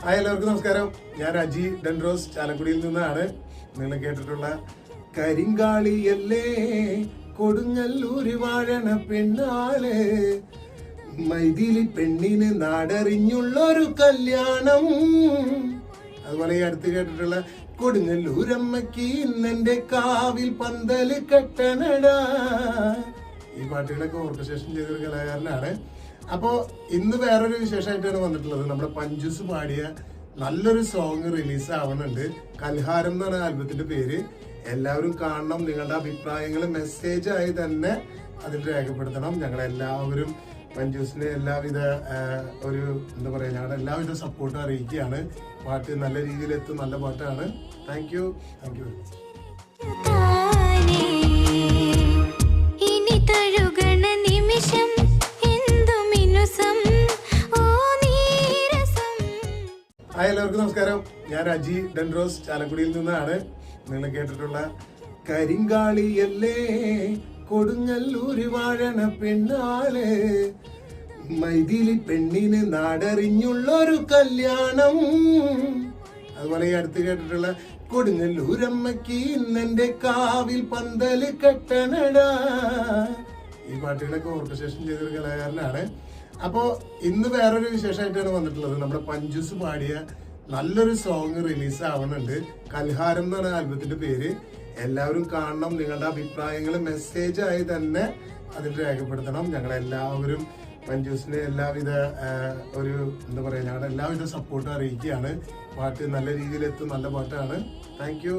Hi, എല്ലാവർക്കും നമസ്കാരം. ഞാൻ അജി ഡെൻഡ്രോസ് ചാലക്കുടിയിൽ നിന്നാണ്. നിങ്ങൾ കേട്ടിട്ടുള്ള കരിങ്കാളിയല്ലേ കൊടുങ്ങല്ലൂര് വാഴണ പെണ്ണാള്, മൈഥിലി പെണ്ണിന് നാടറിഞ്ഞുള്ളൊരു കല്യാണം. അതുപോലെ ഈ അടുത്ത് കേട്ടിട്ടുള്ള കൊടുങ്ങല്ലൂരമ്മക്ക് ഇന്നെന്റെ കാവിൽ പന്തല് കെട്ടണടാ. ഈ പാട്ടുകളൊക്കെ ഓർക്കസ്ട്രേഷൻ ചെയ്തൊരു കലാകാരനാണ്. അപ്പോ ഇന്ന് വേറൊരു വിശേഷമായിട്ടാണ് വന്നിട്ടുള്ളത്. നമ്മുടെ പഞ്ചൂസ് പാടിയ നല്ലൊരു സോങ് റിലീസ് ആവുന്നുണ്ട്. കൽഹാരം എന്നാണ് ആൽബത്തിന്റെ പേര്. എല്ലാവരും കാണണം. നിങ്ങളുടെ അഭിപ്രായങ്ങൾ മെസ്സേജായി തന്നെ അതിൽ രേഖപ്പെടുത്തണം. ഞങ്ങളെല്ലാവരും പഞ്ചൂസിന് എല്ലാവിധ എന്താ പറയാ, ഞങ്ങളുടെ എല്ലാവിധ സപ്പോർട്ടും അറിയിക്കുകയാണ്. പാട്ട് നല്ല രീതിയിൽ എത്തും. നല്ല പാട്ടാണ്. Thank you. ഹായ്, എല്ലാവർക്കും നമസ്കാരം. ഞാൻ അജി ഡെൻഡ്രോസ് ചാലക്കുടിയിൽ നിന്നാണ്. നിങ്ങൾ കേട്ടിട്ടുള്ള കരിങ്കാളിയല്ലേ കൊടുങ്ങല്ലൂര് വാഴണ പെണ്ണാള്, മൈഥിലി പെണ്ണിന് നാടറിഞ്ഞുള്ളൊരു കല്യാണം. അതുപോലെ ഈ അടുത്ത് കേട്ടിട്ടുള്ള കൊടുങ്ങല്ലൂരമ്മക്ക് ഇന്നെന്റെ കാവിൽ പന്തല് കെട്ടണടാ. ഈ പാട്ടുകളൊക്കെ ഓർക്കസ്ട്രേഷൻ ചെയ്തൊരു കലാകാരനാണ്. അപ്പോ ഇന്ന് വേറൊരു വിശേഷമായിട്ടാണ് വന്നിട്ടുള്ളത്. നമ്മുടെ പഞ്ചൂസ് പാടിയ നല്ലൊരു സോങ് റിലീസ് ആവുന്നുണ്ട്. കൽഹാരം എന്നാണ് ആൽബത്തിന്റെ പേര്. എല്ലാവരും കാണണം. നിങ്ങളുടെ അഭിപ്രായങ്ങൾ മെസ്സേജായി തന്നെ അതിൽ രേഖപ്പെടുത്തണം. ഞങ്ങളെല്ലാവരും പഞ്ചൂസിന് എല്ലാവിധ എന്താ പറയാ, ഞങ്ങളുടെ എല്ലാവിധ സപ്പോർട്ടും അറിയിക്കുകയാണ്. പാട്ട് നല്ല രീതിയിൽ എത്തും. നല്ല പാട്ടാണ്. Thank you.